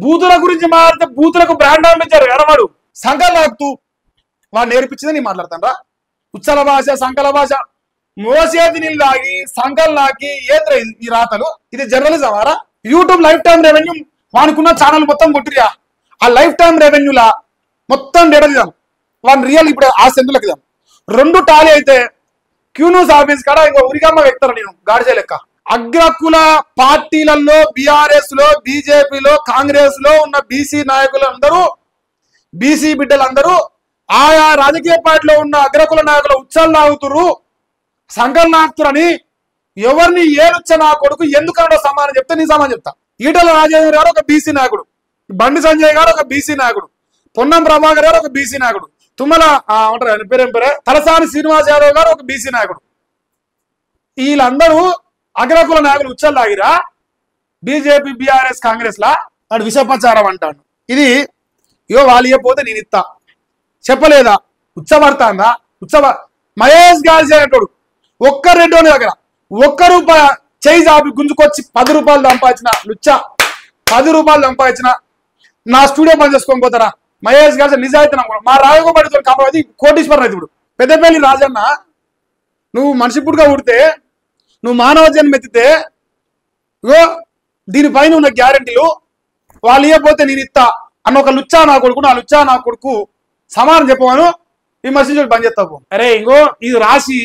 బూతుల గురించి మాట్లాడితే బూతులకు బ్రాండ్ అందించారు ఎడవాడు సంకల్ నాకుతూ వాడు నేర్పించింది నేను మాట్లాడతాను రా ఉచ్చల భాష సంకల భాష మోసేది నీళ్ళు తాగి సంకల్ నాకి ఏద్ర ఈ రాతలు ఇది జర్నలిజం ఆరా యూట్యూబ్ లైఫ్ టైం రెవెన్యూ వానుకున్న ఛానల్ మొత్తం కొట్టిరియా ఆ లైఫ్ టైం రెవెన్యూలా మొత్తం డేటా వాడిని రియల్ ఇప్పుడు ఆ సెందులకు రెండు టాలీ అయితే క్యూన్యూస్ ఆఫీస్ కాడ ఇంకో ఉరికమ్మ వ్యక్తారు నేను గాడిచే లెక్క అగ్రకుల పార్టీలలో బీఆర్ఎస్ లో బీజేపీలో కాంగ్రెస్ లో ఉన్న బీసీ నాయకులందరూ బీసీ బిడ్డలందరూ ఆయా రాజకీయ పార్టీలో ఉన్న అగ్రకుల నాయకుల ఉత్సవాలు నాగుతురు సంఘం నాకుతురని ఎవరిని ఏలుచ్చ నా కొడుకు ఎందుకన్నా సమానం చెప్తే నీ సమానం చెప్తా ఈటల రాజేంద్ర గారు ఒక బీసీ నాయకుడు బండి సంజయ్ గారు ఒక బీసీ నాయకుడు పొన్నం ప్రభాకర్ గారు ఒక బీసీ నాయకుడు తుమ్మల అంటారు ఆయన పేరేం పేరే తలసాని శ్రీనివాస్ యాదవ్ గారు ఒక బీసీ నాయకుడు వీళ్ళందరూ అగ్రకుల నాయకులు ఉచ్చలు తాగిరా బీజేపీ బీఆర్ఎస్ కాంగ్రెస్ లా వాడు విషపచారం అంటాడు ఇది వాళ్ళు ఇవ్వకపోతే నేను ఇస్తా చెప్పలేదా ఉచ్చబడతాందా మహేష్ గారి అనేటోడు ఒక్క రెండో దగ్గర ₹1 చేయి జాబి గుంజుకొచ్చి ₹10 సంపాదించిన లుచ్చ ₹10 సంపాదించిన నా స్టూడియో పని చేసుకొని పోతారా మహేష్ గారి నిజాయితీ మా రాయగోబడితో కాబట్టి కోటీశ్వర రైతుడు పెద్దపల్లి రాజన్న నువ్వు మనిషిపుడుగా ఉడితే నువ్వు మానవ జన్మ ఎత్తితే దీనిపైన ఉన్న గ్యారంటీలు వాళ్ళు ఇవ్వకపోతే నేను ఇస్తా అన్న ఒక లుచ్చా నా కొడుకు ఆ లుచ్చా నా కొడుకు సమానం చెప్పమను విమర్శించడం బంద్ చేస్తావు అరే ఇంకో ఇది రాసి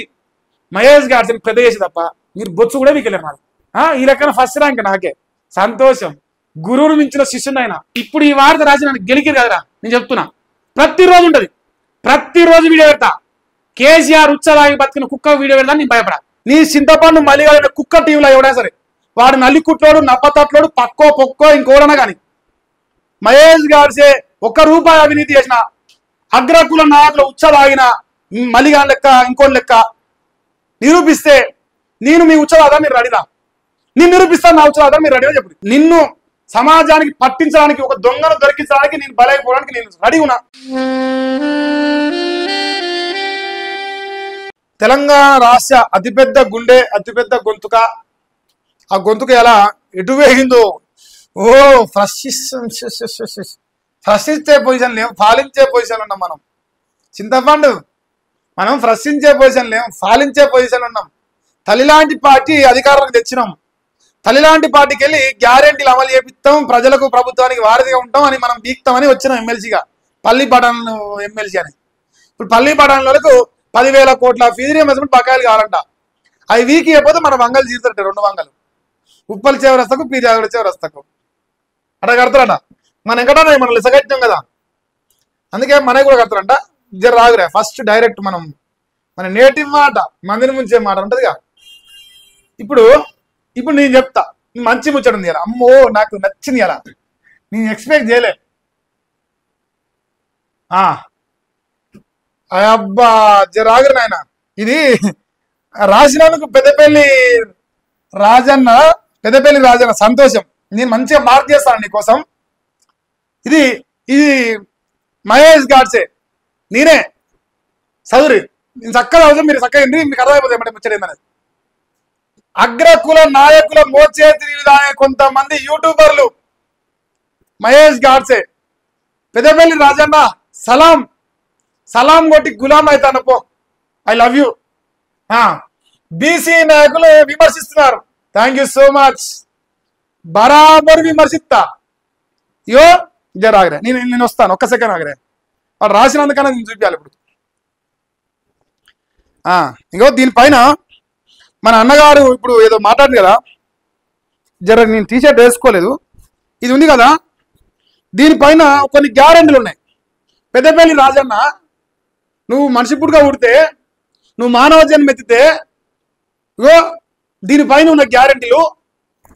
మహేష్ గారి పెద్ద చేసి తప్ప మీరు బొచ్చు కూడా మీకు వెళ్ళారు నాకు ఈ లెక్కన ఫస్ట్ ర్యాంక్ నాకే సంతోషం గురువును మించిన శిష్యుని అయినా ఇప్పుడు ఈ వార్త రాసి నన్ను గెలికిరు కదరా నేను చెప్తున్నా ప్రతిరోజు ఉంటది ప్రతిరోజు వీడియో పెడతా కేసీఆర్ ఉచ్చలాగి బతికిన కుక్క వీడియో పెడతా నేను భయపడా నీ చింతపండు మళ్ళీ కుక్క టీవీలో ఎవడా సరే వాడు నల్లికుట్లోడు నప్పతట్లోడు పక్కో పొక్కో ఇంకోడనా కానీ మహేష్ గారిసే ₹1 అవినీతి చేసిన అగ్రకుల నాయకులు ఉచ్చలాగిన మలిగా లెక్క ఇంకోటి లెక్క నిరూపిస్తే నేను మీ ఉచ్చలాగా మీరు రెడీరా నేను నిరూపిస్తాను నా ఉచ్చలాగా మీరు రెడీగా చెప్పండి నిన్ను సమాజానికి పట్టించడానికి ఒక దొంగను దొరికించడానికి నేను బలైపోవడానికి నేను రెడీ ఉన్నా తెలంగాణ రాష్ట్ర అతిపెద్ద గుండె అతిపెద్ద గొంతుక ఆ గొంతుక ఎలా ఎటు వేగిందో ప్రశ్నించే పొజిషన్ లేము ఫాలించే పొజిషన్ ఉన్నాం మనం చింతపండు మనం ప్రశ్నించే పొజిషన్ లేము ఫాలించే పొజిషన్ ఉన్నాం తల్లిలాంటి పార్టీ అధికారంలోకి తెచ్చినాం తల్లిలాంటి పార్టీకి వెళ్ళి గ్యారెంటీలు అమలు చేపిస్తాం ప్రజలకు ప్రభుత్వానికి వారధిగా ఉంటాం అని మనం బీక్తామని వచ్చినాం ఎమ్మెల్సీగా పల్లి పట్టణ ఎమ్మెల్సీ అని ఇప్పుడు పల్లి పట్టణంలోకి 10,000 కోట్ల ఫీజు రీయింబర్స్మెంట్ బకాయిలు కావాలంట అవి వీక్ అయిపోతే మన వంగలు తీరుతారట 2 వంగలు ఉప్పల్ చివరస్తకు పీజాగడ చివరస్తకు అట్లా కడతారట మన ఎక్కడన్నా మనం లిసగట్టాం కదా అందుకే మనకి కూడా కడతారంట జర రాగురే ఫస్ట్ డైరెక్ట్ మనం మన నేటివ్ మాట మందిని ముంచే మాట ఉంటుందిగా ఇప్పుడు నేను చెప్తా మంచి ముచ్చట ఉంది ఇలా అమ్మో నాకు నచ్చింది ఇలా నేను ఎక్స్పెక్ట్ చేయలే అబ్బా జర రాగురు నాయన ఇది రాసినందుకు పెద్దపల్లి రాజన్న సంతోషం నేను మంచిగా మార్క్ చేస్తాను నీకోసం ఇది మహేష్ గాడ్సే నేనే చదువురి నేను చక్కగా చదువు మీరు చక్కగా మీకు అర్థమైపోతుంది ఏమంటే ముచ్చటేందనేది అగ్రకుల నాయకుల మోచేతి కొంతమంది యూట్యూబర్లు మహేష్ గాడ్సే పెద్దపల్లి రాజన్న సలాం కొట్టి గులాం అవుతాను పో ఐ లవ్ యూ బీసీ నాయకులు విమర్శిస్తున్నారు థ్యాంక్ యూ సో మచ్ బరాబర్ విమర్శిస్తా జర ఆగరే నేను వస్తాను ఒక్క సెకండ్ ఆగరే వాడు రాసినందుకన్నా నేను చూపించాలి ఇప్పుడు ఇంకో దీనిపైన మన అన్నగారు ఇప్పుడు ఏదో మాట్లాడింది కదా జర నేను టీషర్ట్ వేసుకోలేదు ఇది ఉంది కదా దీనిపైన కొన్ని గ్యారెంటీలు ఉన్నాయి పెద్దపల్లి రాజన్న నువ్వు మనిషిపుడుగా ఉడితే నువ్వు మానవ జన్మ ఎత్తితే దీనిపైన ఉన్న గ్యారెంటీలు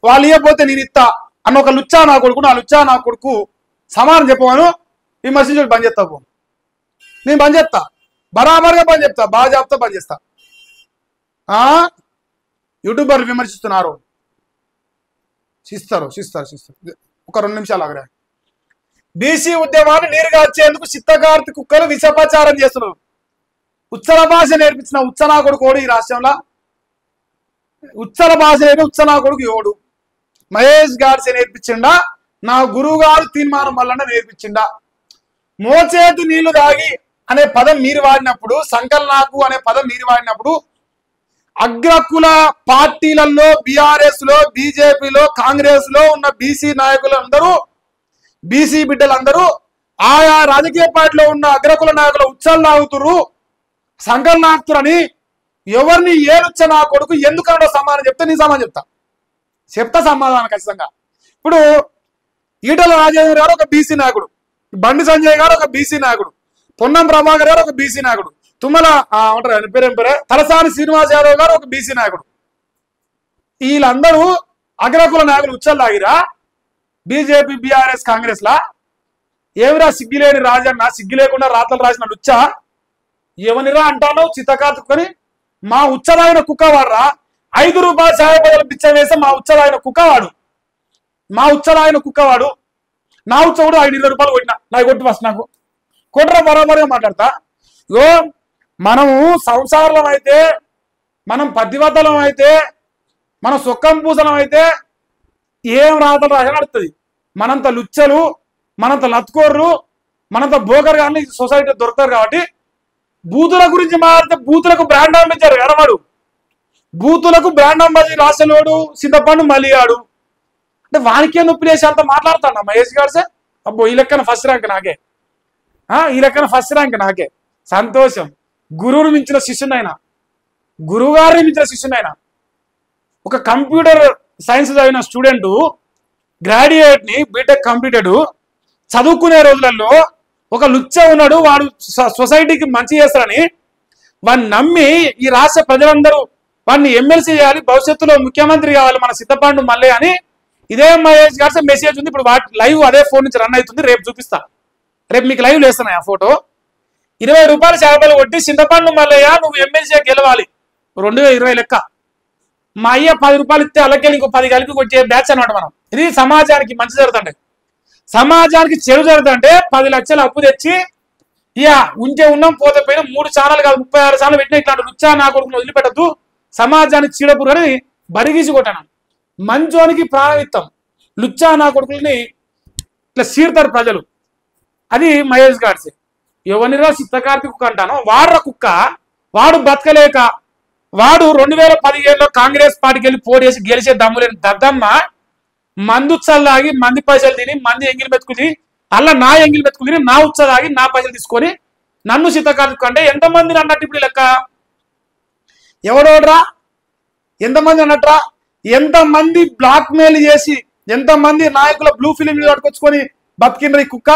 వాళ్ళు ఇవ్వకపోతే నేను ఇస్తా అన్న ఒక లుచ్చా నా కొడుకు ఆ లుచ్చా నా కొడుకు సమానం చెప్పమను విమర్శించడం బంద్ చేస్తావు నేను బంద్ చేస్తా బరాబర్గా బంద్ చెప్తా బాగా చెప్తా బంద్ చేస్తా యూట్యూబర్లు విమర్శిస్తున్నారు శిస్తారు ఒక 2 నిమిషాలు ఆగరా బీసీ ఉద్యమాన్ని నీరుగార్చేందుకు చిత్తకార్తి కుక్కలు విషపచారం చేస్తున్నారు ఉచ్చల భాష నేర్పించిన ఉచ్చనా కొడుకు ఈ రాష్ట్రంలో ఉచ్చల భాష నేర్పి ఉచ్చనా కొడుకు ఎవడు మహేష్ గాడ్సే నేర్పించిండా నా గురువు గారు తీర్మానం వలన నేర్పించిండా. మోచేతి నీళ్లు దాగి అనే పదం మీరు వాడినప్పుడు, సంకల్నాకు అనే పదం మీరు వాడినప్పుడు అగ్రకుల పార్టీలలో బీఆర్ఎస్ లో, బీజేపీలో, కాంగ్రెస్ లో ఉన్న బీసీ నాయకులందరూ, బీసీ బిడ్డలందరూ ఆయా రాజకీయ పార్టీలో ఉన్న అగ్రకుల నాయకుల ఉత్సవాలు లాగుతురు, సంకల్ నాకుతురని ఎవరిని ఏలుచ్చ నా కొడుకు ఎందుకనో సమాధానం చెప్తే నీ సమాధానం చెప్తా సమాధానం ఖచ్చితంగా. ఇప్పుడు ఈటల రాజేంద్ర గారు ఒక బీసీ నాయకుడు, బండి సంజయ్ గారు ఒక బీసీ నాయకుడు, పొన్నం ప్రభాకర్ గారు ఒక బీసీ నాయకుడు, తుమ్మల అంటారు పేరేం పేరే తలసాని శ్రీనివాస్ యాదవ్ గారు ఒక బీసీ నాయకుడు. వీళ్ళందరూ అగ్రకుల నాయకులు ఉచ్చలు లాగిరా బీజేపీ, బీఆర్ఎస్, కాంగ్రెస్ లా. ఏమిరా సిగ్గిలేని రాజన్న, సిగ్గి లేకుండా రాతలు రాసిన ఉచ్చా ఏమనిరా అంటాను చిత్తకార్తుకొని. మా ఉచ్చలాగిన కుక్కవాడురా, 5 రూపాయల ఛాయ బదులు బిచ్చం వేస్తే మా ఉచ్చలాగిన కుక్కవాడు, మా ఉచ్చలాగిన కుక్కవాడు. నా ఉచ్చ కూడా 5-20 రూపాయలు కొట్టినా, నాకు కొట్టి ఫస్ట్ నాకు కొట్టరా బరాబరిగా మాట్లాడతా. ఇగో మనము సంసారం అయితే, మనం పద్దివద్దలం అయితే, మనం సొక్కం పూసలం అయితే ఏం రాతలు రాసి నడుస్తుంది. మనంత లుచ్చలు, మనంత లత్కోర్రు, మనంత బోకర్ కానీ సొసైటీ దొరుకుతారు. కాబట్టి బూతుల గురించి మాట్లాడితే బూతులకు బ్రాండ్ అంబించారు ఎడమాడు, బూతులకు బ్రాండ్ అంబాజీ రాసలోడు సింతపండు మలియాడు అంటే వానికే నొప్పి లేసి అంత మాట్లాడుతాను మహేష్ గారు. సార్ అబ్బో ఈ లెక్కన ఫస్ట్ ర్యాంక్ నాకే, ఈ లెక్కన ఫస్ట్ ర్యాంక్ నాకే, సంతోషం. గురువుని మించిన శిష్యునైనా, గురువు గారిని మించిన శిష్యునైనా. ఒక కంప్యూటర్ సైన్స్ చదివిన స్టూడెంట్ గ్రాడ్యుయేట్ ని బీటెక్ కంప్లీటెడ్ చదువుకునే రోజులలో ఒక లుచ్చ ఉన్నాడు, వాడు సొసైటీకి మంచి చేస్తారని వాడిని నమ్మి ఈ రాష్ట్ర ప్రజలందరూ వాడిని ఎమ్మెల్సీ చేయాలి, భవిష్యత్తులో ముఖ్యమంత్రి కావాలి మన సిద్ధపండు మళ్ళీ అని ఇదే మహేష్ గారి మెసేజ్ ఉంది. ఇప్పుడు లైవ్ అదే ఫోన్ నుంచి రన్ అవుతుంది, రేపు చూపిస్తా, రేపు మీకు లైవ్ వేస్తున్నాయి ఆ ఫోటో. 20 రూపాయలు చేపలు కొట్టి చింతపండు మల్లయ్య నువ్వు ఎమ్మెల్సీ గెలవాలి 2020 లెక్క. మా అయ్య 10 రూపాయలు ఇస్తే అలాగే ఇంకో 10 కలిపి కొట్టే బ్యాచ్ అనమాట మనం. ఇది సమాజానికి మంచి జరుగుతుంటే, సమాజానికి చెడు జరుగుతుంటే 10 లక్షలు అప్పు తెచ్చి ఇక ఉంటే ఉన్నాం పోతే పోయినా 3 ఛానల్ కాదు 36 ఛానల్ పెట్టిన ఇట్లాంటి లుచ్చా నా కొడుకును వదిలిపెట్టద్దు, సమాజానికి చీడపురు అని బరిగీసి కొట్టాను. మంచోనికి ప్రాణం ఇస్తాం, లుచ్చా నా కొడుకుల్ని ఇట్లా చీడతారు ప్రజలు. అది మహేష్ గాడ్సే. ఎవరినిరా చిత్తకార్తి కుక్క అంటాను, వాడ్ర కుక్క, వాడు బతకలేక వాడు 2015లో కాంగ్రెస్ పార్టీకి వెళ్ళి పోటీ చేసి గెలిచే దమ్ములేని దద్దమ్మ మందు ఉత్సలాగి మంది పైసలు తిని మంది ఎంగిలి మెతుకుని అలా నా ఎంగిలి మెతుకుని నా ఉత్సలాగి నా పైసలు తీసుకొని నన్ను చిత్తకార్తి అంటే ఎంతమందిని అన్నట్టు ఇప్పుడు లెక్క. ఎవడోడ్రా ఎంతమంది అన్నట్రా, ఎంతమంది బ్లాక్ మెయిల్ చేసి ఎంతమంది నాయకుల బ్లూ ఫిలిం పట్టుకొచ్చుకొని బతికిండ్రు ఈ కుక్క.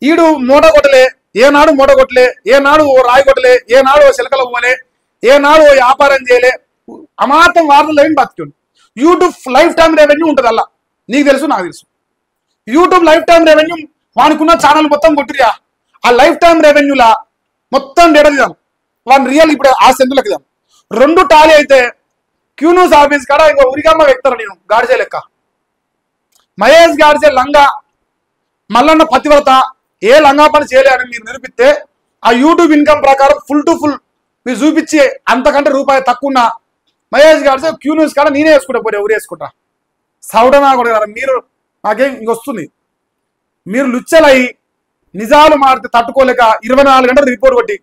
ఈడు మూట కొట్టలే, ఏనాడు మూట కొట్టలే, ఏనాడు ఓ రాయి కొట్టలే, ఏనాడు ఓ చిలకల పోలే, ఏనాడు ఓ వ్యాపారం చేయలే, అమాతం వార్తలు ఏమి బతికిండు. యూట్యూబ్ లైఫ్ టైం రెవెన్యూ ఉంటుంది అలా, నీకు తెలుసు నాకు తెలుసు. యూట్యూబ్ లైఫ్ టైం రెవెన్యూ వానుకున్న ఛానల్ మొత్తం కొట్టిరియా, ఆ లైఫ్ టైం రెవెన్యూలా మొత్తం డేటా వాని రియల్ ఇప్పుడు ఆ సెంతులకి 2 టాలీ అయితే క్యూ న్యూస్ ఆఫీస్ కాడ ఇంకో ఉరిగమ్మ వ్యక్తాను నేను గాడిసే లెక్క. మహేష్ గాడిసే లంగా మల్లన్న పతివ్రత ఏ లంగా పని చేయలేదని మీరు నిరూపిస్తే ఆ యూట్యూబ్ ఇన్కమ్ ప్రకారం ఫుల్ టు ఫుల్ మీరు చూపించి అంతకంటే రూపాయి తక్కువ మహేష్ గాడిసే క్యూ న్యూస్ కాడ నేనే వేసుకుంటా పోతే ఎవరు వేసుకుంటా సౌడనా కూడా కదా. మీరు నాకేం ఇంకొస్తుంది, మీరు లుచ్చలై నిజాలు మారితే తట్టుకోలేక 24 గంటలు రిపోర్ట్ కొట్టి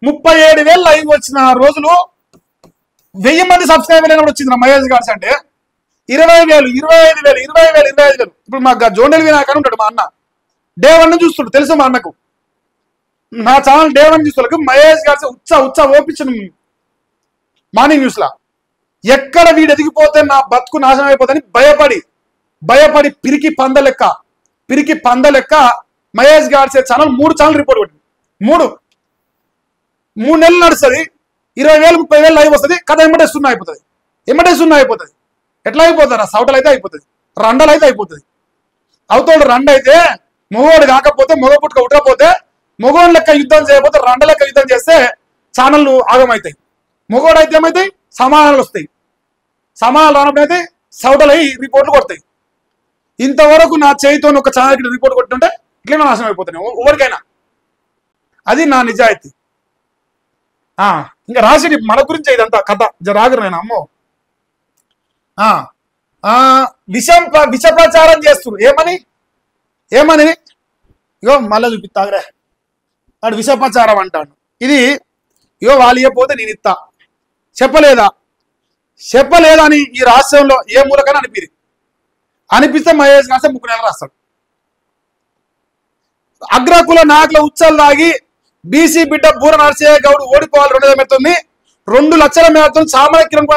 37,000 లైవ్ వచ్చిన రోజులు 1000 మంది సబ్స్క్రైబర్ అయినప్పుడు వచ్చింది నా మహేష్ గాడ్స్ అంటే 20,000, 25,000, 20,000, 25,000. ఇప్పుడు మా జోనల్ వినాయకని ఉంటాడు, మా అన్న డే 1 చూస్తాడు తెలుసు మా అన్నకు. నా ఛానల్ డే 1 చూస్తాడు. మహేష్ గాడ్స్ ఉచ్చ ఓపించను మార్నింగ్ న్యూస్ లా. ఎక్కడ వీడు ఎదిగిపోతే నా బతుకు నాశనం అయిపోతుందని భయపడి పిరికి పంద లెక్క Mahesh Godse channel 3 channel report కొట్టింది. 3 నెలలు నడుస్తుంది, 20,000, 30,000 లైవ్ వస్తుంది. కథ ఎమ్మటే సున్నా అయిపోతుంది. ఎట్లా అయిపోతారా, సౌటలు అయితే అయిపోతుంది, రండలు అయితే అయిపోతుంది. అవుతాడు రండ అయితే మగవాడు కాకపోతే మగ పుట్టుక ఉట్టకపోతే మగవాడు లెక్క యుద్ధం చేయకపోతే రండ లెక్క యుద్ధం చేస్తే ఛానళ్ళు ఆగమవుతాయి. మగవాడు అయితే ఏమవుతాయి, సమాధానాలు వస్తాయి. సమాధానాలు రానప్పుడైతే సౌటలై రిపోర్ట్లు కొడతాయి. ఇంతవరకు నా చేయితో ఒక ఛానల్కి రిపోర్ట్ కొట్టుంటే ఇట్లా నాశనం అయిపోతున్నాయి ఎవరికైనా. అది నా నిజాయితీ. ఇంకా రాసి మన గురించి ఇదంతా కథ జరాగరు నేను అమ్మో. విష ప్రచారం చేస్తున్నారు. ఏమని ఏమని ఇగో మళ్ళీ చూపిస్తాగ్రే వాడు విష ప్రచారం అంటాడు. ఇది ఇగో వాళ్ళు ఇవ్వకపోతే నేను ఇస్తా చెప్పలేదా అని ఈ రాష్ట్రంలో ఏ మూలకని అనిపిస్తే మహేష్ గారు 3 నెలలు రాస్తాడు. అగ్రకుల నాయకుల ఉచ్చలు దాగి బీసీ బిడ్డ బూర నరసయ్య గౌడ్ ఓడిపోవాలి 2009 2 లక్షల మేరతో సామాన్య కిరణ్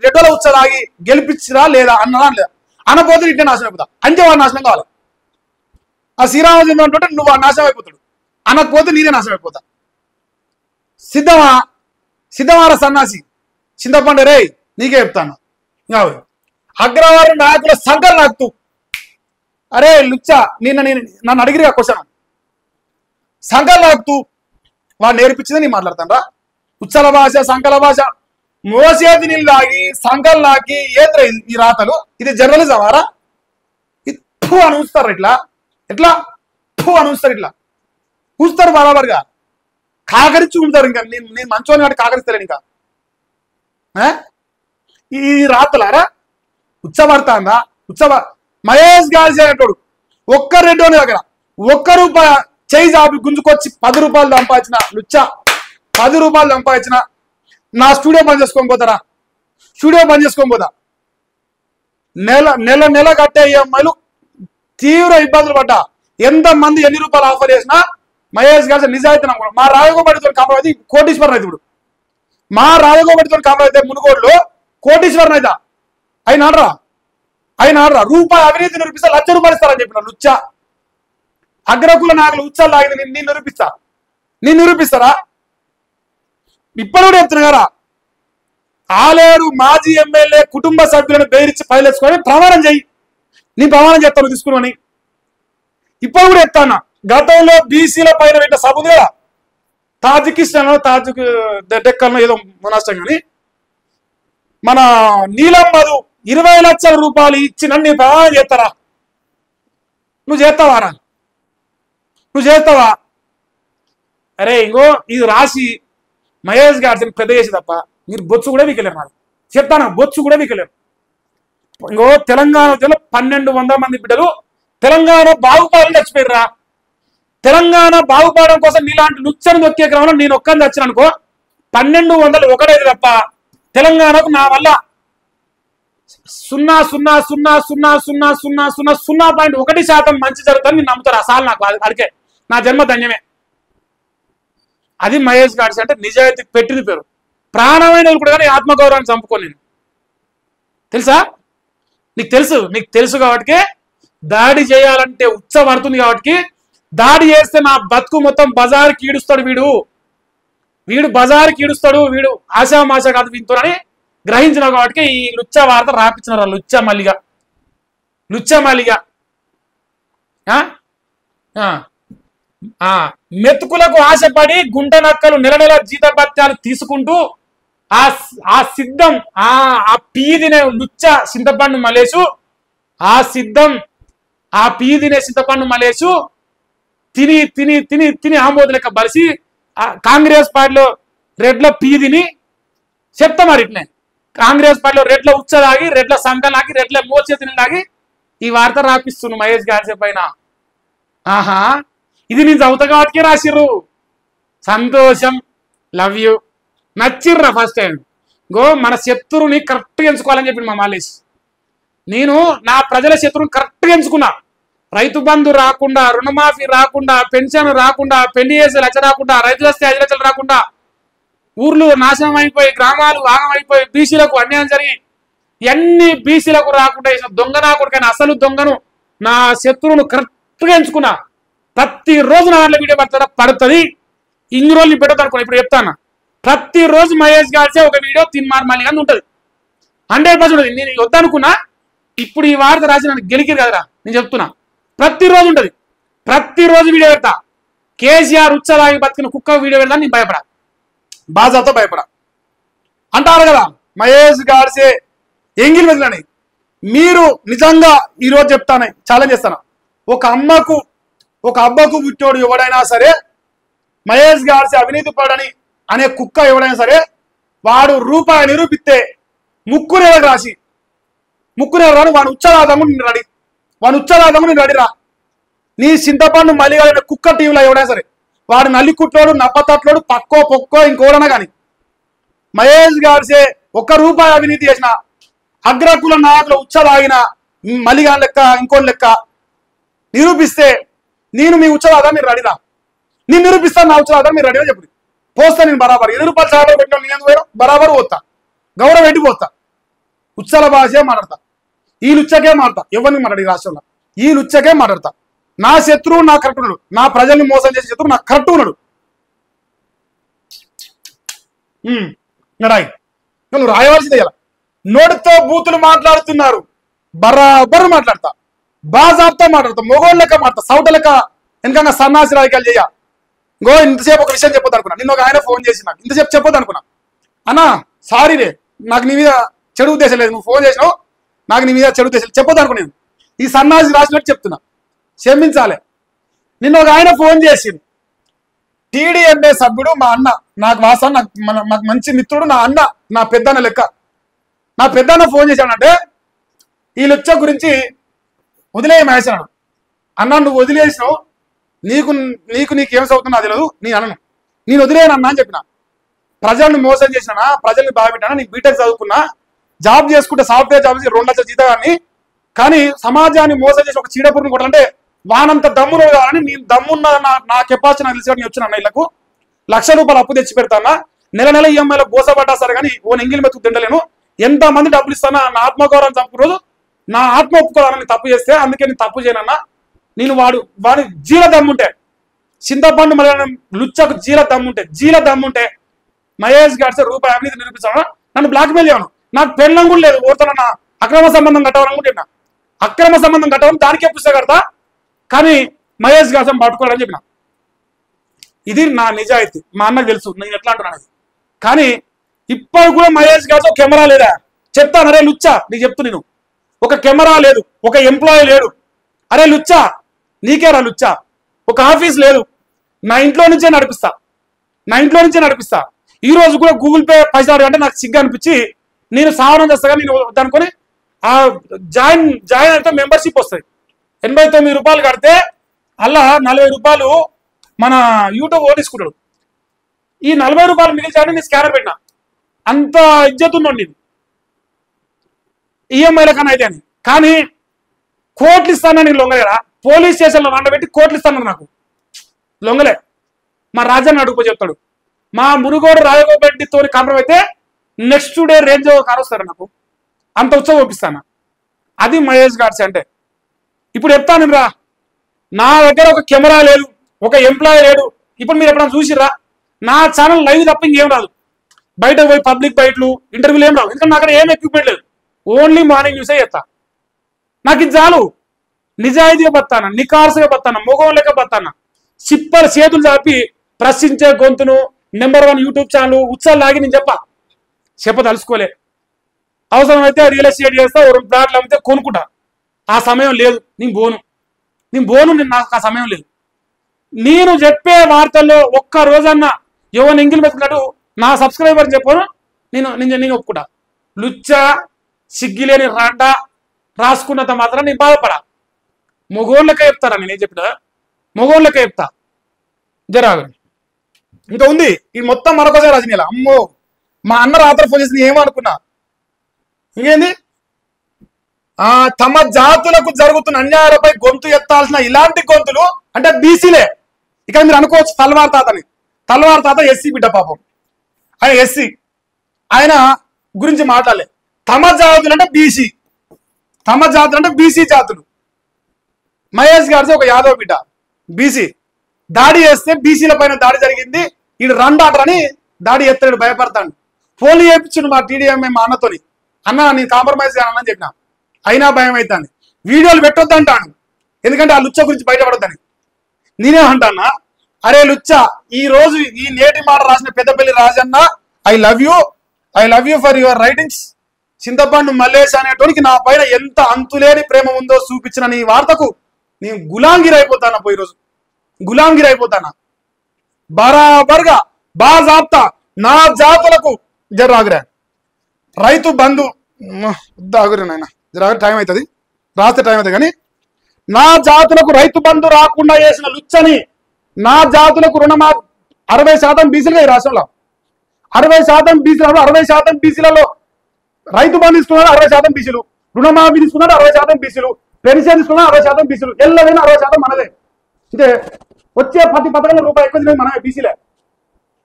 రెడ్డల ఉచ్చలాగి గెలిపించిరా లేదా అన్నదా లేదా అనపోతే ఇట్టే నాశనం అయిపోతా అంటే వాడు నాశనం కావాలి. ఆ శ్రీరామచంద్ర అంటే నువ్వు నాశనం అయిపోతాడు అనకపోతే నేనే నాశనం అయిపోతా. సిద్ధమార సన్నాసి చింతపండు రే నీకే చెప్తాను. అగ్రవారి నాయకుల సంకల్ నాకుతూ అరే లుచ్చా నన్ను అడిగిరిగా క్వశ్చన్ సంకల్ నాకుతూ వాడు నేర్పించింది నేను మాట్లాడతాను రా. ఉచ్చల భాష సంకల భాష మోసేది నీళ్ళు తాగి సంకల్ నాకి ఏత్ర ఈ రాతలు ఇది జర్నలిజం ఆరా. ఇప్పు అని ఉంచుతారు ఎట్లా ఉంచుతారు ఇట్లా ఉంచుతారు బరాబర్గా కాకరించి ఉంటారు. ఇంకా నేను మంచోని వాటి కాకరిస్తాను ఇంకా ఈ రాతలారా ఉచ్చబడతాందా మహేష్ గారు చేయటోడు ఒక్క రెడ్డోని దగ్గర ₹1 చేయి జాబి గుంజుకొచ్చి ₹10 సంపాదించిన లుచ్చా ₹10 సంపాదించిన నా స్టూడియో బంద్ చేసుకొని పోతారా. స్టూడియో బంద్ చేసుకొని పోతా. నెల కట్టే EMIలు తీవ్ర ఇబ్బందులు పడ్డా. ఎంతమంది ఎన్ని రూపాయలు ఆఫర్ చేసినా మహేష్ గారు నిజాయితీ నమ్ముకున్నాడు. మా రాజగోపాటితో కాంప్రమైజ్ కోటీశ్వరన్ అయితే ఇప్పుడు మా రాజగోపాటితో కాంప్రమైజ్ అయితే మునుగోడులో కోటీశ్వరన్ అయినా రూపాయి అవినీతి నిరూపిస్తా ₹1,00,000 ఇస్తారని చెప్పిన లుచ్చా. అగ్రకుల నాయకులు ఉత్సాలు ఆగింది నేను నిరూపిస్తారా. ఇప్పుడు కూడా చెప్తున్నా కదా ఆలేరు మాజీ ఎమ్మెల్యే కుటుంబ సభ్యులను బెదిరించి పైలేసుకొని ప్రమాణం చెయ్యి. నేను ప్రమాణం చేస్తాను తీసుకుని ఇప్పుడు కూడా చెప్తాను. గతంలో బీసీల పైన పెట్టిన సభ ఉంది కదా తాజికిస్తాన్ డెక్కల్లో ఏదో నష్టం కానీ మన నీలం మధు ₹20 లక్షలు ఇచ్చి నన్ను ప్రమాణం చేస్తారా. నువ్వు చేస్తావా అరే ఇంకో ఇది రాసి మహేష్ గారి పెద్ద చేసి తప్ప మీరు బొచ్చు కూడా వీకెళ్ళారు. నాకు చెప్తాను బొచ్చు కూడా వీకెళ్ళారు. ఇంకో తెలంగాణ 1,200 మంది బిడ్డలు తెలంగాణ బాగుపడాలని చచ్చిపోయారా. తెలంగాణ బాగుపడడం కోసం నీలాంటి నుచ్చని నొక్కే క్రమంలో నేను ఒక్కని చచ్చిన అనుకో 1,201 తప్ప తెలంగాణకు నా వల్ల 0.000000.1% మంచి జరుగుతుంది నేను నమ్ముతారు. అసలు నాకు అడిగే నా జన్మ ధన్యమే. అది మహేష్ గాడ్స్ అంటే నిజాయితీ పెట్టింది పేరు. ప్రాణమైన కూడా కానీ ఆత్మగౌరవాన్ని చంపుకోను నేను తెలుసా. నీకు తెలుసు కాబట్టి దాడి చేయాలంటే ఉచ్చబడుతుంది కాబట్టి దాడి చేస్తే నా బతుకు మొత్తం బజార్కి ఈడుస్తాడు వీడు బజార్కి ఈడుస్తాడు వీడు ఆశామాష కాదు వీంతోనని గ్రహించిన కాబట్టి ఈ లుచ్చ వార్త రాపించినారు. లుచ్చ మల్లిగా మెతుకులకు ఆశపడి గుంట నక్కలు నెల జీతభత్యాలు తీసుకుంటూ ఆ సిద్ధం ఆ పీదినే లుచ్చ చింతపండు మలేసు ఆ పీదినే చింతపండు మలేసు తిని ఆమోదు లెక్క బలిసి కాంగ్రెస్ పార్టీలో రెడ్ల పీదిని చెప్తా మరి ఇట్లే కాంగ్రెస్ పార్టీలో రెడ్ల ఉచ్చలాగి రెడ్ల సంఘాలాగి రెడ్ల మోచేతిని లాగి ఈ వార్త రాపిస్తున్నా మహేష్ గారి పైన. ఆహా ఇది నేను చదువుతా కాబట్టి రాసిర్రు. సంతోషం, లవ్ యూ, నచ్చిర్రా ఫస్ట్ టైం. మన శత్రువుని కరెక్ట్గా ఎంచుకోవాలని చెప్పింది మా మాలేష్. నేను నా ప్రజల శత్రువుని కరెక్ట్గా ఎంచుకున్నా. రైతు బంధు రాకుండా, రుణమాఫీ రాకుండా, పెన్షన్ రాకుండా, పెళ్లి చేసే లక్ష రాకుండా, రైతు వస్తే 5 లక్షలు రాకుండా, ఊర్లు నాశనం అయిపోయి, గ్రామాలు ఆగం అయిపోయి, బీసీలకు అన్యాయం జరిగి ఇవన్నీ బీసీలకు రాకుండా దొంగ నా కొడుకైనా అసలు దొంగను నా శత్రువును కరెక్ట్గా ఎంచుకున్నా. ప్రతిరోజు నా దాంట్లో వీడియో పడుతుంది. ఇన్ని రోజులు పెట్టదు అనుకున్నా. ఇప్పుడు చెప్తాను ప్రతిరోజు మహేష్ గారిచే ఒక వీడియో తిన్మార్ మళ్ళీ కానీ ఉంటుంది. 100% ఉంటుంది. నేను వద్దనుకున్నా. ఇప్పుడు ఈ వార్త రాసి నన్ను గెలికిరు కదరా. నేను చెప్తున్నా ప్రతిరోజు ఉంటుంది. ప్రతిరోజు వీడియో పెడతా. కేసీఆర్ ఉచ్చలాగి బతికిన కుక్క వీడియో పెడతా. నేను భయపడా, బాజాతో భయపడా అంటారు కదా మహేష్ గారిసే ఎంగిల్ వెళ్లని. మీరు నిజంగా ఈరోజు చెప్తాను, ఛాలెంజ్ చేస్తాను. ఒక అబ్బకు పుట్టోడు ఎవడైనా సరే మహేష్ గారిసే అవినీతి పడని అనే కుక్క ఎవడైనా సరే వాడు రూపాయి నిరూపిస్తే ముక్కురేలకు రాసి ముక్కునే రాను వాని ఉచ్చరాదము నేను రెడీ, వాని ఉచ్చరాదము నేను రెడీ రా. నీ చింతపండు మళ్ళీ కుక్క టీంలో ఎవడైనా సరే వాడు నల్లికుట్లోడు నప్పతట్లోడు పక్కో పొక్కో ఇంకోడనా కానీ మహేష్ గారిసే ₹1 అవినీతి చేసిన అగ్రకుల నాయకుల ఉచ్చలాగిన మలిగా లెక్క ఇంకోటి లెక్క నిరూపిస్తే నేను మీ ఉచ్చవాదాన్ని మీరు రెడీరా, నేను నిరూపిస్తాను నా ఉచ్చవాదాన్ని మీరు రెడీగా చెప్పండి. పోస్తా నేను బరాబర్ ₹20 చాలు పెట్టిన నేను బరాబర్ పోతా, గౌరవం ఎట్టి పోతా. ఉచ్చల భాషే మాట్లాడతా, ఈ లుచ్చకే మాట్లాడతా, ఎవరిని మాట్లాడి రాష్ట్రంలో ఈ లుచ్చకే మాట్లాడతా. నా శత్రువు నా కరెక్ట్ ఉన్నాడు, నా ప్రజల్ని మోసం చేసే శత్రువు నాకు కరెక్ట్ ఉన్నాడు. నువ్వు రాయవలసిందే ఇలా నోటితో బూతులు మాట్లాడుతున్నారు, బరాబర్ మాట్లాడతా, బాజాబ్తా మాట్లాడతా, మొగోళ్ళ లెక్క మాట్లాడతా, సౌట లెక్క వెనకంగా సన్నాసి రాజకీయాలు చేయ. గో ఇంతసేపు ఒక విషయం చెప్పొద్దు అనుకున్నా, నిన్న ఒక ఆయన ఫోన్ చేసి నాకు ఇంతసేపు చెప్పొద్దు అనుకున్నా. అన్నా సారీ రే, నాకు నీ మీద చెడు ఉద్దేశం లేదు, నువ్వు ఫోన్ చేసినావు నాకు నీ మీద చెడు ఉద్దేశం చెప్పొద్దు అనుకున్నాను. ఈ సన్నాసి రాసినట్టు చెప్తున్నా, క్షమించాలి. నిన్న ఒక ఆయన ఫోన్ చేసింది, టీడీఎంఏ సభ్యుడు మా అన్న, నాకు వాస్తవం నాకు మంచి మిత్రుడు, నా అన్న, నా పెద్దన్న లెక్క. నా పెద్దన్న ఫోన్ చేశానంటే ఈ లుచ్చ గురించి వదిలేయమేసాడు. అన్న నువ్వు వదిలేసినావు, నీకేం చదువుతున్నా తెలియదు, నేను అనను, నేను వదిలేయనన్నా అని చెప్పిన. ప్రజల్ని మోసం చేసినా, ప్రజల్ని బాధపెట్టినా, నీకు బీటెక్ చదువుకున్నా, జాబ్ చేసుకుంటే సాఫ్ట్వేర్ జాబ్ చేసి 2 లక్షల జీతాన్ని, కానీ సమాజాన్ని మోసం చేసి ఒక చీడపురుని కొట్టాలంటే వానంత దమ్మును కావాలని నేను దమ్మున్న నా కెపాసిటీ నాకు తెలిసి వచ్చిన అన్న ఇళ్లకు ₹1,00,000 అప్పు తెచ్చి పెడతానా, నెల ఈఎంఐలో బోసపడ్డా సరే కానీ ఓ ఎంగిల్ మెతుకు తిండలేను. ఎంతమంది డబ్బులు ఇస్తానా, నా ఆత్మగౌరవం చంపు రోజు నా ఆత్మ ఒప్పుకోవాలని తప్పు చేస్తే అందుకే నేను తప్పు చేయనన్నా. నేను వాడి జీల దమ్ముంటే, చింతపండు మళ్ళీ లుచ్చకు జీల దమ్ముంటే మహేష్ గారి ₹1 అవినీతి నిరూపించాను, నన్ను బ్లాక్మెయిల్ చేయను. నాకు పెళ్ళం కూడా లేదు, ఓడుతున్నా అక్రమ సంబంధం కట్టవాలనుకుంటున్నా, అక్రమ సంబంధం కట్టవాలని దానికే పుస్తక కడతా, కానీ మహేష్ గాసం పట్టుకోవాలని చెప్పిన. ఇది నా నిజాయితీ, మా అన్నకు తెలుసు నేను ఎట్లా అంటున్నాను. కానీ ఇప్పుడు కూడా మహేష్ గారు కెమెరా లేదా చెప్తాను. అరే లుచ్చా నీకు చెప్తూ, నేను ఒక కెమెరా లేదు, ఒక ఎంప్లాయీ లేడు. అరే లుచ్చా నీకే రా లుచ్చా, ఒక ఆఫీస్ లేదు, నా ఇంట్లో నుంచే నడిపిస్తా. ఈ రోజు కూడా గూగుల్ పే పైసలు అంటే నాకు సిగ్గు అనిపించి నేను సావనం చేస్తా, నేను అనుకొని ఆ జాయిన్ అయితే మెంబర్షిప్ వస్తుంది. ₹89 కడితే అలా ₹40 మన యూట్యూబ్ తీసుకుంటాడు. ఈ ₹40 మిగిల్చాలని నేను స్కానర్ పెట్టినా, అంత ఇజ్జత్ ఉన్నాడు నేను ఈఎంఐల కన్నా అయితే అని. కానీ కోట్లు ఇస్తానని నేను లొంగలేరా, పోలీస్ స్టేషన్లో వండబెట్టి కోట్లు ఇస్తాను నాకు లొంగలే. మా రాజాన్ని అడుగుపో చెప్తాడు, మా మునుగోడు రాజగోపెట్టితో కాంప్రమైజ్ అయితే నెక్స్ట్ డే రేంజ్ కారు వస్తారు నాకు, అంత ఉత్సవం ఒప్పిస్తాను. అది మహేష్ గాడ్స్ అంటే. ఇప్పుడు చెప్తాను రా, నా దగ్గర ఒక కెమెరా లేదు, ఒక ఎంప్లాయీ లేడు. ఇప్పుడు మీరు ఎప్పుడైనా చూసిరా నా ఛానల్ లైవ్ తప్ప ఇంకేం రాదు, బయట పోయి పబ్లిక్ బయటలు ఇంటర్వ్యూలు ఏం రావు, ఎందుకంటే నా దగ్గర ఏం ఎక్విప్మెంట్ లేదు, ఓన్లీ మార్నింగ్ న్యూసే చేస్తా. నాకు ఇది చాలు, నిజాయితీగా బతానా, నికార్సుగా బతానా, మొగం లెక్క బతానా, సిప్పర్ చేతులు చాపి ప్రశ్నించే గొంతును #1 యూట్యూబ్ ఛానల్ ఉత్సాహాలు లాగి నేను చెప్పదలుచుకోలే. అవసరమైతే రియల్ ఎస్టేట్ చేస్తా, 2 ప్లాట్లు అమ్మితే కొనుక్కుంటా. ఆ సమయం లేదు, నేను పోను, నాకు ఆ సమయం లేదు. నేను చెప్పే వార్తల్లో ఒక్క రోజన్నా ఎవరిని ఎంగిల్ పెట్టుకున్నట్టు నా సబ్స్క్రైబర్ చెప్పను, నేను ఒప్పుకుంటా. లుచ్చ సిగ్గిలేని రాడ్డ రాసుకున్నంత మాత్రం నేను బాధపడా. మొగోళ్ళకే చెప్తారా, నేనేం చెప్పినా మొగోళ్ళకే చెప్తా. జరాగ ఇంకా ఉంది ఇది మొత్తం మరొకసారి రజనీల. అమ్మో మా అన్న రాత్రి ఫోన్ చేసింది ఏమనుకున్నా, ఇంకేంది తమ జాతులకు జరుగుతున్న అన్యాయాలపై గొంతు ఎత్తాల్సిన ఇలాంటి గొంతులు అంటే బీసీలే. ఇక్కడ మీరు అనుకోవచ్చు తల్వార్ తాత ఎస్సీ బిడ్డ, పాపం ఆయన ఎస్సీ, ఆయన గురించి మాట్లాడలే. తమ జాతులు అంటే బీసీ జాతులు. మహేష్ గారితో ఒక యాదవ్ బిడ్డ బీసీ, దాడి చేస్తే బీసీల పైన దాడి జరిగింది, ఈడు రండాటని దాడి ఎత్తాడు, భయపడతాడు. పోలీ చేయించుడు మా టీడీఎంఏ మా అన్నతోని, అన్న నేను కాంప్రమైజ్ కానని చెప్పిన, అయినా భయం అవుతాను. వీడియోలు పెట్టొద్దు అంటాను, ఎందుకంటే ఆ లుచ్చ గురించి బయటపడొద్దని. నేనేమంటానా, అరే లుచ్చ ఈ రోజు ఈ నేటి మాట రాసిన Peddapalli Rajanna, I love you for your writings. చింతపండు మల్లేష్ అనేటోనికి నా పైన ఎంత అంతులేని ప్రేమ ఉందో చూపించిన నీ వార్తకు నేను గులాంగిరి అయిపోతానా. బరాబర్గా బాజాబ్తా నా జాతులకు జర్రాగురా రైతు బంధు దాగురు నాయన టైం అవుతుంది, రాస్తే టైం అవుతుంది. కానీ నా జాతులకు రైతు బంధు రాకుండా చేసిన లుచ్చని, నా జాతులకు రుణమా 60% బీసీలుగా ఈ రాష్ట్రంలో 60% బీసీలలో 60% బీసీలలో రైతు బంధు తీసుకున్నారు 60% బీసీలు, రుణమాఫీ తీసుకున్నారు 60% బీసీలు, పెన్షన్ తీసుకున్నారు 60% బీసీలు, ఎల్లవైనా 60% మనదే. అంటే వచ్చే ప్రతి పథకంలో రూపాయి ఎక్కువ తినేది మనమే బీసీలే.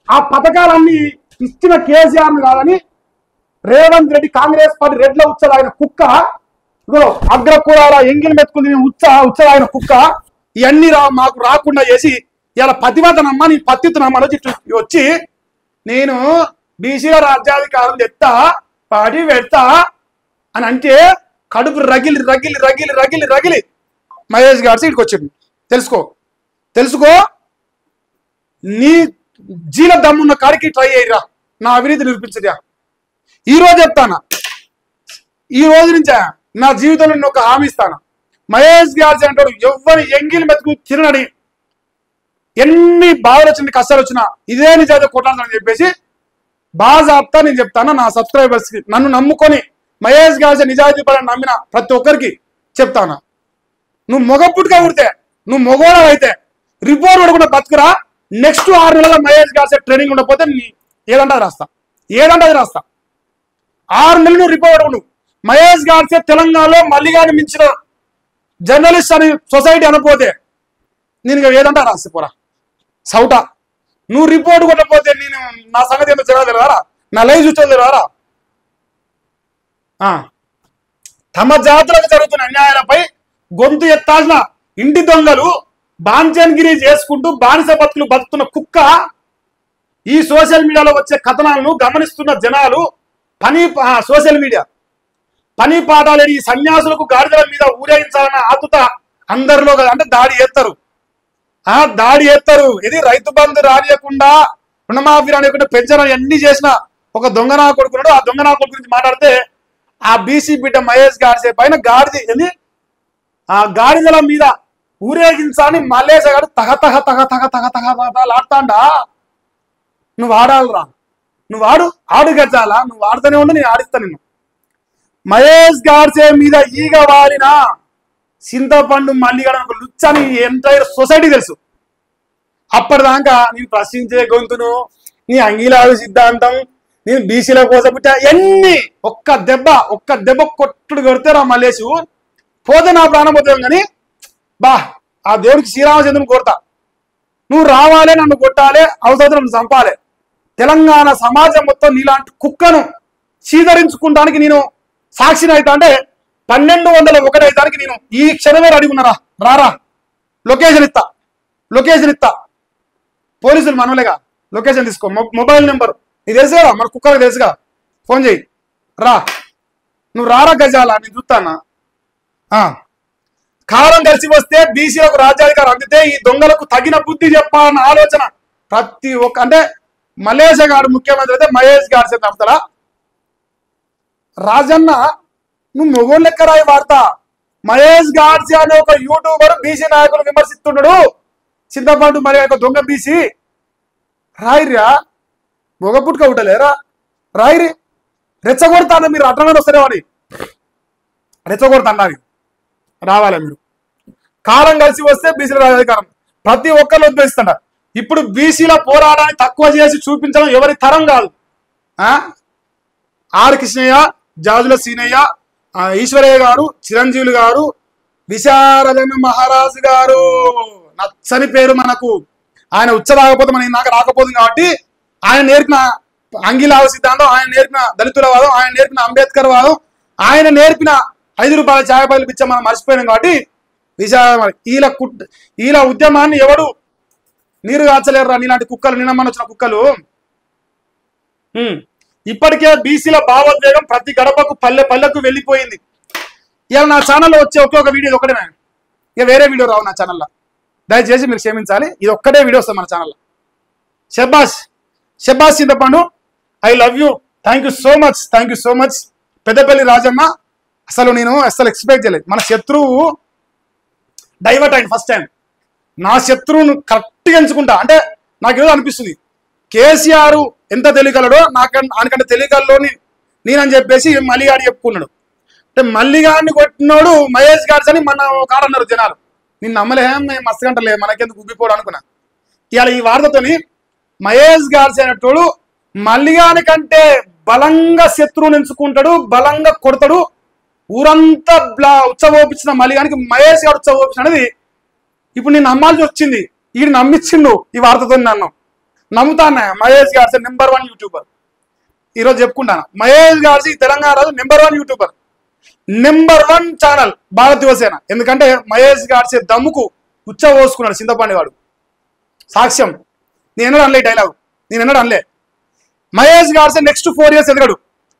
ఆ పథకాలన్నీ ఇచ్చిన కేసీఆర్ను కాదని రేవంత్ రెడ్డి కాంగ్రెస్ పార్టీ రెడ్ల ఉచ్చలాగిన కుక్క, అగ్రకులాల ఎంగిల్ మెత్తుకుంది ఉచ్చలాగిన కుక్క, ఇవన్నీ మాకు రాకుండా చేసి ఇలా పతివతనమ్మ నీ పత్తితునమ్మ వచ్చి నేను బీసీల రాజ్యాధికారం తెస్తా పాడి పెడతా అని అంటే కడుపు రగిలి రగిలి రగిలి రగిలి రగిలి మహేష్ గారు సీట్కి వచ్చింది. తెలుసుకో నీ జీల దమ్మున్న కాడికి ట్రై అయ్యిరా, నా అవినీతి నిరూపించరా. ఈ రోజు చెప్తాను, ఈ రోజు నుంచే నా జీవితంలో నేను ఒక హామీ ఇస్తాను. మహేష్ గారు అంటాడు ఎవ్వరి ఎంగిలి మెతుకు తినడి, ఎన్ని బాధలు వచ్చిన కష్టాలు వచ్చినా ఇదే నిజాయితీ కొట్లాడతానని చెప్పేసి బాజాప్తా నేను చెప్తాను. నా సబ్స్క్రైబర్స్ కి, నన్ను నమ్ముకొని మహేష్ గారు నిజాయితీ పడని నమ్మిన ప్రతి ఒక్కరికి చెప్తాను. నువ్వు మొగపుట్టుగా ఉడితే, నువ్వు మొగోళం అయితే రిపోర్ట్ పడకుండా బతుకురా. నెక్స్ట్ 6 నెలల మహేష్ గారు ట్రైనింగ్ ఉండకపోతే ఏదంటే అది రాస్తా, 6 నెలలు నువ్వు రిపోర్ట్ పడకుండా. మహేష్ గారు తెలంగాణలో మల్లిగాని మించిన జర్నలిస్ట్ అని సొసైటీ అనపోతే నేను ఏదంటే రాసిపోరా సౌటా. నువ్వు రిపోర్ట్ కొట్టకపోతే నేను నా సంగతి ఏంటో జరగలేరా, నా లైవ్ చూసుకోలేరా. తమ జాతులకు జరుగుతున్న అన్యాయాలపై గొంతు ఎత్తాల్సిన ఇంటి దొంగలు బాంచన్గిరి చేసుకుంటూ బానిస బతుకులు బతుకుతున్న కుక్క, ఈ సోషల్ మీడియాలో వచ్చే కథనాలను గమనిస్తున్న జనాలు సోషల్ మీడియా పని పాఠాలేని ఈ సన్యాసులకు గాడిదల మీద ఊరేగించాలన్న ఆతుత అందరిలో కదా. అంటే దాడి ఎత్తారు. ఇది రైతు బంధు రానియకుండా, రుణమాఫీ రానియకుండా, పెన్షన్ అన్ని చేసిన ఒక దొంగనా కొడుకున్నాడు. ఆ దొంగనా కొడుకు గురించి మాట్లాడితే ఆ బీసీ బిడ్డ మహేష్ గారి పైన ఆ గాడిదల మీద ఊరేగించాలని మల్లేశ గారు తగలాడతాండా. నువ్వు ఆడాలరా, నువ్వు ఆడు గజాలా, నువ్వు ఆడుతూనే ఉండి నేను ఆడిస్తా నిన్ను. మహేష్ గాడ్సే మీద ఈగ వారిన చింతపండు మల్లిగడ లుచ్చని ఎంటైర్ సొసైటీ తెలుసు. అప్పటిదాకా నేను ప్రశ్నించే గొంతును, నీ అంగీలాడు సిద్ధాంతం, నేను బీసీల కోసం పుట్టా ఎన్ని ఒక్క దెబ్బ కొట్టుడు కొడితే రా మల్లేషు పోతే నా ప్రాణం పోతాం. కానీ ఆ దేవుడికి శ్రీరామచంద్రుని కొడతా, నువ్వు రావాలే, నన్ను కొట్టాలి, అవసరం నన్ను చంపాలి. తెలంగాణ సమాజం మొత్తం నీలాంటి కుక్కను చీదరించుకుంటానికి నేను సాక్షిని అవుతా. అంటే 1201 అవుతానికి నేను ఈ క్షణమే రెడీ ఉన్నారా, రారా, లొకేషన్ ఇస్తా. పోలీసులు మనలేగా, లొకేషన్ తీసుకో, మొబైల్ నెంబర్ నీకు తెలుసు కదా, మన కుక్కలకు తెలుసుగా, ఫోన్ చేయి, రా, నువ్వు రారా గజాల, నేను చూస్తానా. కాలం కలిసి వస్తే బీసీలకు రాజ్యాధికారం అందితే ఈ దొంగలకు తగిన బుద్ధి చెప్పాలన్న ఆలోచన ప్రతి ఒక్క, అంటే మల్లేశ గారు ముఖ్యమంత్రి అయితే మహేష్ గారు నమ్ముతారా. రాజన్న నువ్వు మొగోళ్ళ లెక్క రాయి వార్తా. మహేష్ గాడ్సే అనే ఒక యూట్యూబర్ బీసీ నాయకులు విమర్శిస్తున్నాడు, చింతపండు మరి ఒక దొంగ బీసీ. రాయిరా, మొగ పుట్టుక ఉట్టలేరా, రాయిరి. రెచ్చగొడతాను మీరు అట్లనే వస్తారే అని రెచ్చగొడతాను. రావాలి మీరు. కాలం కలిసి వస్తే బీసీల రాజాధికారం ప్రతి ఒక్కరిని ఉద్దేశిస్తాడ. ఇప్పుడు బీసీల పోరాటాన్ని తక్కువ చేసి చూపించడం ఎవరి తరం కాదు. ఆర్ కృష్ణయ్య, జాజుల సీనయ్య, ఈశ్వరయ్య గారు, చిరంజీవులు గారు, విశారదన మహారాజు గారు, నచ్చని పేరు మనకు. ఆయన ఉచ్చరాకపోతే మన నాకు రాకపోతుంది కాబట్టి ఆయన నేర్పిన అంగిలావ సిద్ధాంతం, ఆయన నేర్పిన దళితుల వాదం, ఆయన నేర్పిన అంబేద్కర్ వాదం, ఆయన నేర్పిన 5 రూపాయల ఛాయ పైలు పిచ్చ మనం మర్చిపోయినాం. కాబట్టి వీళ్ళ ఉద్యమాన్ని ఎవడు నీరు కాచలేరురా, నీలాంటి కుక్కలు, నిన్నమ్మని వచ్చిన కుక్కలు. ఇప్పటికే బీసీల భావోద్వేగం ప్రతి గడపకు పల్లెకు వెళ్ళిపోయింది. ఇవాళ నా ఛానల్లో వచ్చే ఒకే వీడియో ఇది ఒకటే, ఇక వేరే వీడియో రావు నా ఛానల్లో, దయచేసి మీరు క్షమించాలి. ఇది ఒక్కటే వీడియో వస్తుంది మన ఛానల్లో. శబ్బాస్ చింతపండు, I love you, thank you so much. Peddapalli Rajanna, అసలు ఎక్స్పెక్ట్ చేయలేదు. మన శత్రువు డైవర్ట్ అయింది ఫస్ట్ టైం. నా శత్రువును కరెక్ట్గా ఎంచుకుంటా. అంటే నాకు ఏదో అనిపిస్తుంది, కేసీఆర్ ఎంత తెలియగలడో ఆయనకంటే తెలియగలలోని నేనని చెప్పేసి మళ్ళీ ఆడి చెప్పుకున్నాడు. అంటే మల్లిగాన్ని కొట్టినోడు మహేష్ గాడ్స్ అని మన కాడ అన్నారు జనాలు. నిన్ను నమ్మలేం, మస్తు గంటలే మనకెందుకు ఉబ్బిపోడు అనుకున్నా. ఇవాళ ఈ వార్తతోని మహేష్ గాడ్స్ అయినట్టు మల్లిగాని కంటే బలంగా శత్రువుని ఎంచుకుంటాడు, బలంగా కొడతాడు. ఊరంతా ఉత్సవోపించిన మల్లిగానికి మహేష్ గారు ఉత్సవోపించిన అనేది ఇప్పుడు నేను నమ్మాల్సి వచ్చింది. ఈడు నమ్మించిండు ఈ వార్తతో. నన్ను నమ్ముతాను. మహేష్ గాడ్స్ #1 యూట్యూబర్. ఈరోజు చెప్పుకుంటాను, మహేష్ గాడ్స్ తెలంగాణ రాజు #1 యూట్యూబర్, #1 ఛానల్ భారత యువసేన. ఎందుకంటే మహేష్ గాడ్సే దమ్ముకు ఉత్సవ పోసుకున్నాడు చింతపాండి వాడు. సాక్ష్యం. నేను ఎన్నడూ అనలే డైలాగు, నేను ఎన్నడూ అనలే. Mahesh Godse next 4 years ఎదగడు.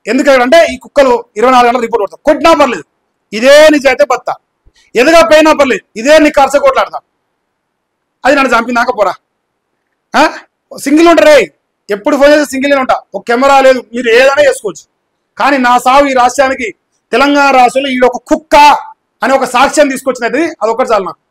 ఎందుకంటే ఈ కుక్కలు 24 గంటలు రిపోర్ట్ కొడతారు. కొట్టినా పర్లేదు, ఇదే నిజైతే బత్తా. ఎదగపోయినా పర్లేదు, ఇదే నీ కరస కొట్లాడతా. అది నన్ను చంపినాక పోరా. సింగిల్ ఉంటారే, ఎప్పుడు ఫోన్ చేస్తే సింగిల్ ఉంటా. ఒక కెమెరా లేదు, మీరు ఏదైనా చేసుకోవచ్చు. కానీ నా సాగు ఈ రాష్ట్రానికి, తెలంగాణ రాష్ట్రంలో ఈ ఒక కుక్క అని ఒక సాక్ష్యం తీసుకొచ్చినది, అదొకటి చాలు నాకు.